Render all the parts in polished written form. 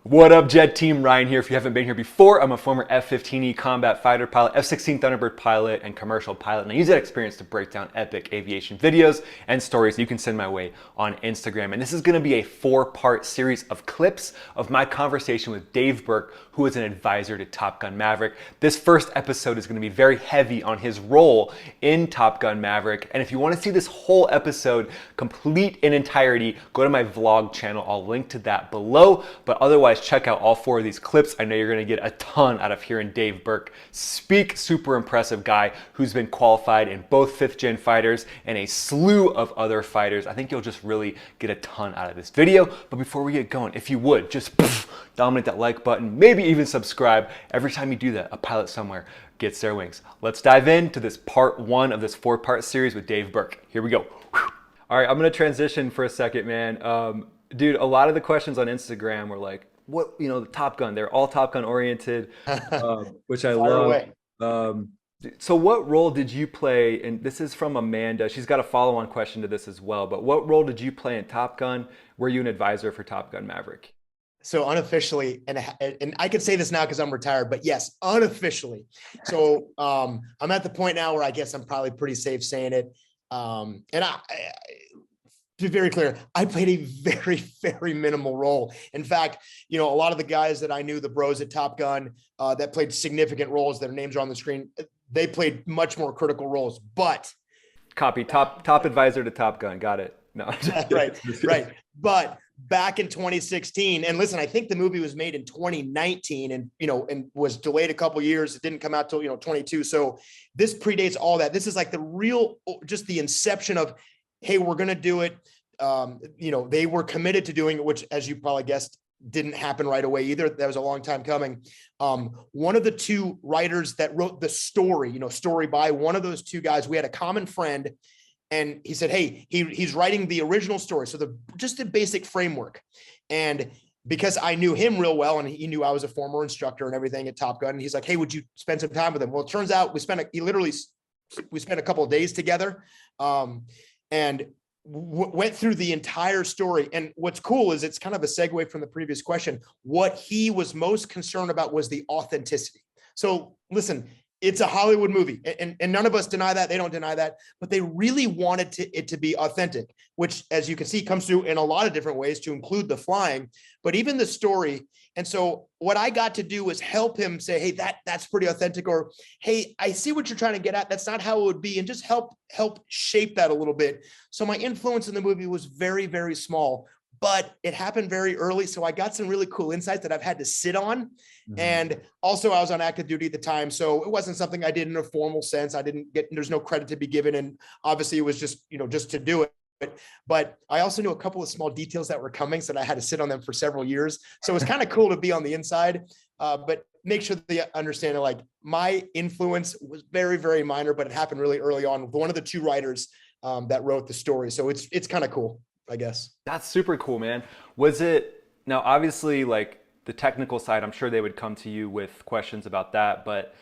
What up, Jet Team? Ryan here. If you haven't been here before, I'm a former F-15E combat fighter pilot, F-16 Thunderbird pilot, and commercial pilot. And I use that experience to break down epic aviation videos and stories you can send my way on Instagram. And this is going to be a 4-part series of clips of my conversation with Dave Berke, who is an advisor to Top Gun Maverick. This first episode is going to be very heavy on his role in Top Gun Maverick. And if you want to see this whole episode complete in entirety, go to my vlog channel. I'll link to that below. But otherwise, check out all 4 of these clips. I know you're going to get a ton out of hearing Dave Berke speak. Super impressive guy who's been qualified in both 5th gen fighters and a slew of other fighters. I think you'll just really get a ton out of this video. But before we get going, if you would, just dominate that like button, maybe even subscribe. Every time you do that, a pilot somewhere gets their wings. Let's dive into this part 1 of this 4-part series with Dave Berke. Here we go. All right, I'm going to transition for a second, man. Dude, a lot of the questions on Instagram were like, what, the Top Gun, they're all Top Gun oriented, which I Fire love. away. So what role did you play? And this is from Amanda. She's got a follow-on question to this as well. But what role did you play in Top Gun? Were you an advisor for Top Gun Maverick? So unofficially, and I can say this now because I'm retired, but yes, unofficially. So I'm at the point now where I guess I'm probably pretty safe saying it. To be very clear, I played a very, very minimal role. In fact, a lot of the guys that I knew, the bros at Top Gun, that played significant roles, their names are on the screen, they played much more critical roles. But Copy. Top advisor to Top Gun. Got it. No. right. But back in 2016, and listen, I think the movie was made in 2019 and was delayed a couple of years. It didn't come out till 22. So this predates all that. This is like just the inception of, hey, we're going to do it. They were committed to doing it, which, as you probably guessed, didn't happen right away either. That was a long time coming. One of the 2 writers that wrote the story, story by one of those 2 guys, we had a common friend, and he said, hey, he's writing the original story. So just the basic framework. And because I knew him real well, and he knew I was a former instructor and everything at Top Gun, and he's like, hey, would you spend some time with him? Well, it turns out we spent a couple of days together. And went through the entire story. And what's cool is it's kind of a segue from the previous question. What he was most concerned about was the authenticity. So listen, it's a Hollywood movie, and none of us deny that. They don't deny that, but they really wanted it to be authentic, which, as you can see, comes through in a lot of different ways, to include the flying, but even the story. And so what I got to do was help him say, hey, that's pretty authentic, or, hey, I see what you're trying to get at. That's not how it would be. And just help shape that a little bit. So my influence in the movie was very, very small, but it happened very early. So I got some really cool insights that I've had to sit on. Mm-hmm. And also I was on active duty at the time. So it wasn't something I did in a formal sense. There's no credit to be given. And obviously it was just to do it. But I also knew a couple of small details that were coming, so that I had to sit on them for several years. So it was kind of cool to be on the inside, but make sure that they understand that, like, my influence was very, very minor, but it happened really early on with one of the 2 writers that wrote the story. So it's kind of cool, I guess. That's super cool, man. Was it, now obviously, like, the technical side, I'm sure they would come to you with questions about that, but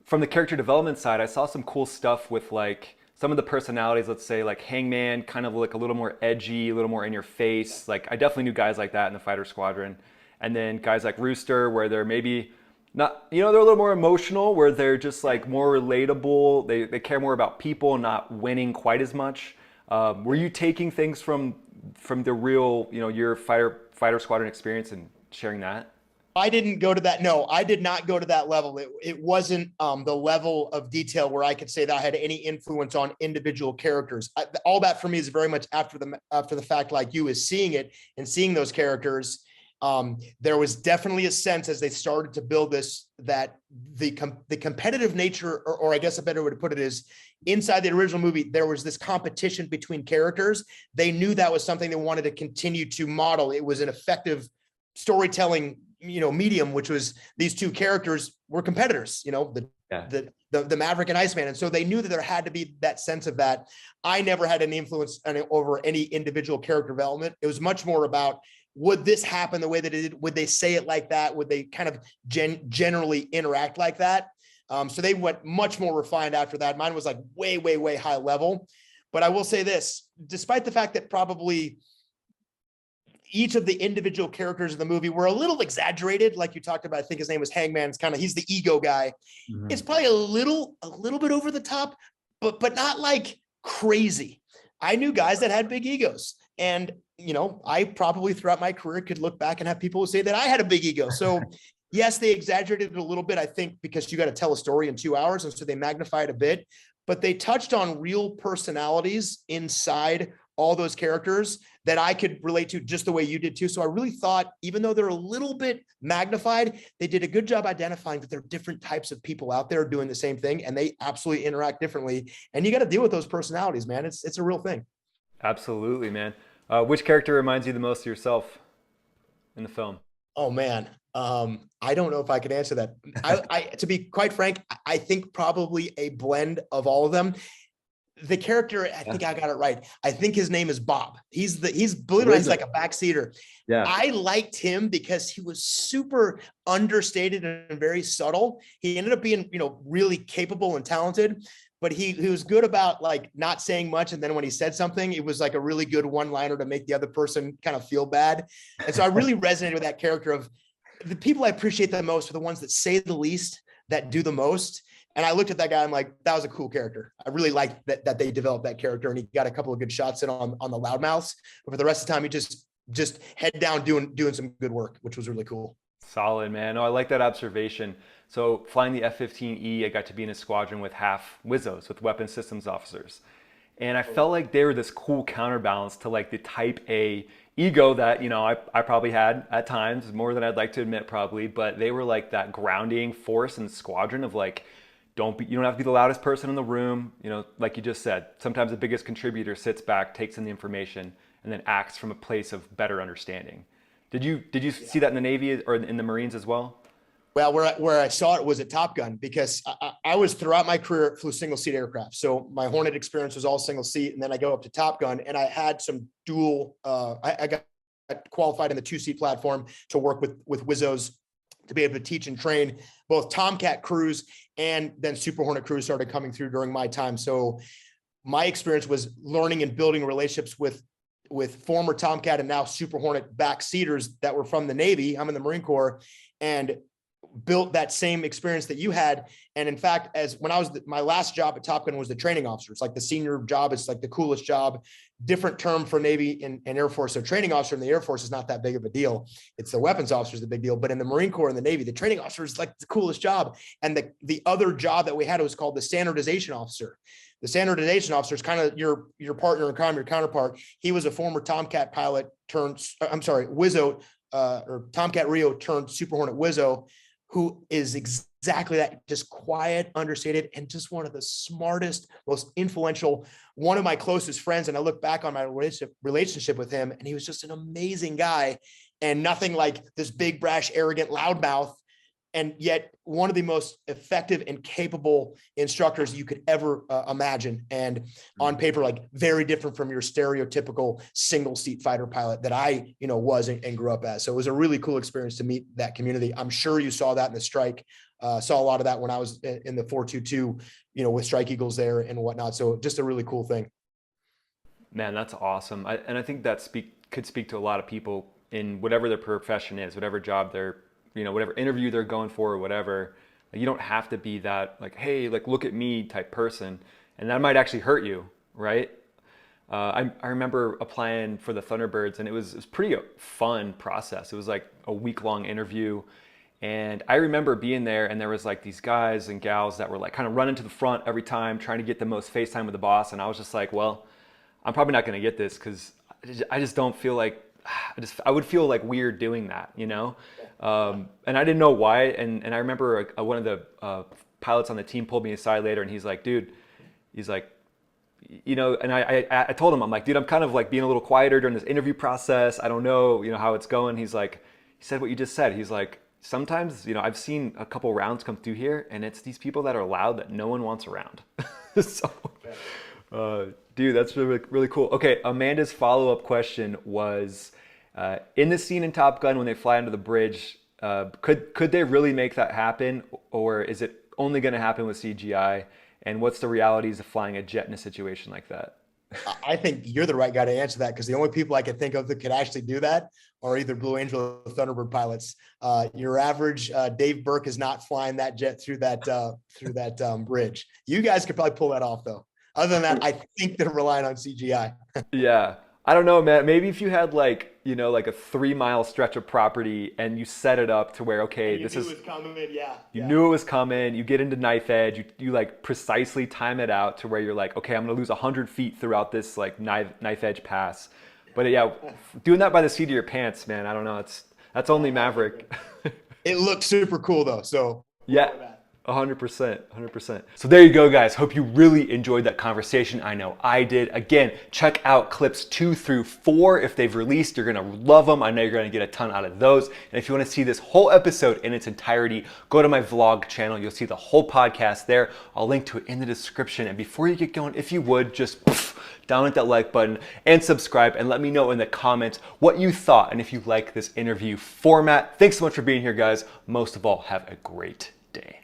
from the character development side, I saw some cool stuff with, like, some of the personalities. Let's say like Hangman, kind of like a little more edgy, a little more in your face. Like, I definitely knew guys like that in the fighter squadron. And then guys like Rooster, where they're maybe not, they're a little more emotional, where they're just like more relatable. They care more about people, not winning quite as much. Were you taking things from the real, your fighter squadron experience and sharing that? I didn't go to that. No, I did not go to that level. It wasn't the level of detail where I could say that I had any influence on individual characters. All that for me is very much after the fact, like you, is seeing it and seeing those characters. There was definitely a sense as they started to build this, that the competitive nature, or I guess a better way to put it is, inside the original movie, there was this competition between characters. They knew that was something they wanted to continue to model. It was an effective storytelling medium, which was these 2 characters were competitors, the Maverick and Iceman. And so they knew that there had to be that sense of that. I never had any influence over any individual character development. It was much more about, would this happen the way that it did? Would they say it like that? Would they kind of generally interact like that? So they went much more refined after that. Mine was like way, way, way high level. But I will say this, despite the fact that probably each of the individual characters in the movie were a little exaggerated. Like you talked about, I think his name was Hangman. It's kind of, he's the ego guy. Mhm. It's probably a little bit over the top, but not like crazy. I knew guys that had big egos, and I probably throughout my career could look back and have people who say that I had a big ego. So yes, they exaggerated it a little bit, I think, because you got to tell a story in 2 hours. And so they magnified a bit, but they touched on real personalities inside all those characters that I could relate to just the way you did too. So I really thought, even though they're a little bit magnified, they did a good job identifying that there are different types of people out there doing the same thing, and they absolutely interact differently. And you got to deal with those personalities, man. It's a real thing. Absolutely, man. Which character reminds you the most of yourself in the film? Oh man. I don't know if I could answer that. To be quite frank, I think probably a blend of all of them. The character, I think I got it right. I think his name is Bob. He's believe it or not, he's like a backseater. Yeah. I liked him because he was super understated and very subtle. He ended up being, really capable and talented, but he was good about like not saying much. And then when he said something, it was like a really good one-liner to make the other person kind of feel bad. And so I really resonated with that character. Of the people I appreciate the most are the ones that say the least, that do the most. And I looked at that guy, I'm like, that was a cool character. I really liked that they developed that character, and he got a couple of good shots in on the loudmouths. But for the rest of the time, he just head down doing some good work, which was really cool. Solid, man. No, I like that observation. So flying the F-15E, I got to be in a squadron with half Wizzos, with weapons systems officers. And I felt like they were this cool counterbalance to like the type A ego that, I probably had at times, more than I'd like to admit probably, but they were like that grounding force in the squadron of like, you don't have to be the loudest person in the room. Like you just said, sometimes the biggest contributor sits back, takes in the information, and then acts from a place of better understanding. Did you see that in the Navy or in the Marines as well? Well, where I saw it was at Top Gun, because I was throughout my career flew single seat aircraft. So my Hornet experience was all single seat. And then I go up to Top Gun, and I had some dual, I got qualified in the 2-seat platform to work with Wizzos, to be able to teach and train both Tomcat crews, and then Super Hornet crews started coming through during my time. So my experience was learning and building relationships with former Tomcat and now Super Hornet backseaters that were from the Navy. I'm in the Marine Corps, and built that same experience that you had. And in fact, as when I was my last job at Top Gun was the training officer. It's like the senior job. It's like the coolest job, different term for Navy and Air Force. So training officer in the Air Force is not that big of a deal. It's the weapons officer is the big deal. But in the Marine Corps and the Navy, the training officer is like the coolest job. And the other job that we had was called the standardization officer. The standardization officer is kind of your partner in crime, your counterpart. He was a former Tomcat pilot Wizzo, or Tomcat Rio turned Super Hornet Wizzo, who is exactly that, just quiet, understated, and just one of the smartest, most influential, one of my closest friends. And I look back on my relationship with him, and he was just an amazing guy, and nothing like this big, brash, arrogant loudmouth. And yet one of the most effective and capable instructors you could ever imagine. And on paper, like very different from your stereotypical single seat fighter pilot that I, was and grew up as. So it was a really cool experience to meet that community. I'm sure you saw that in the strike, saw a lot of that when I was in the 422, with Strike Eagles there and whatnot. So just a really cool thing. Man, that's awesome. And I think that could speak to a lot of people in whatever their profession is, whatever job they're, whatever interview they're going for or whatever. You don't have to be that like, hey, like look at me type person, and that might actually hurt you, right? I remember applying for the Thunderbirds, and it was pretty fun process. It was like a week-long interview, and I remember being there, and there was like these guys and gals that were like kind of running to the front every time, trying to get the most face time with the boss, and I was just like, well, I'm probably not going to get this because I just don't feel like I would feel like weird doing that, and I didn't know why. And I remember one of the pilots on the team pulled me aside later, and he's like, dude, he's like, and I told him, I'm like, dude, I'm kind of like being a little quieter during this interview process. I don't know, how it's going. He said what you just said. He's like, sometimes, I've seen a couple rounds come through here, and it's these people that are loud that no one wants around. So, dude, that's really, really cool. Okay, Amanda's follow-up question was, in the scene in Top Gun when they fly under the bridge, could they really make that happen, or is it only going to happen with CGI? And what's the realities of flying a jet in a situation like that? I think you're the right guy to answer that, because the only people I can think of that could actually do that are either Blue Angel or Thunderbird pilots. Your average Dave Berke is not flying that jet through that bridge. You guys could probably pull that off, though. Other than that, I think they're relying on CGI. Yeah. I don't know, man. Maybe if you had like, like a 3 mile stretch of property and you set it up to where, okay, You this knew is, it was coming in, yeah. you Yeah. knew it was coming, you get into knife edge, you like precisely time it out to where you're like, okay, I'm gonna lose 100 feet throughout this like knife edge pass. But yeah, doing that by the seat of your pants, man, I don't know. That's only Maverick. It looked super cool though. So Yeah, 100%, 100%. So there you go, guys. Hope you really enjoyed that conversation. I know I did. Again, check out clips 2 through 4 if they've released. You're gonna love them. I know you're gonna get a ton out of those. And if you want to see this whole episode in its entirety, go to my vlog channel. You'll see the whole podcast there. I'll link to it in the description. And before you get going, if you would, just download that like button and subscribe, and let me know in the comments what you thought and if you like this interview format. Thanks so much for being here, guys. Most of all, have a great day.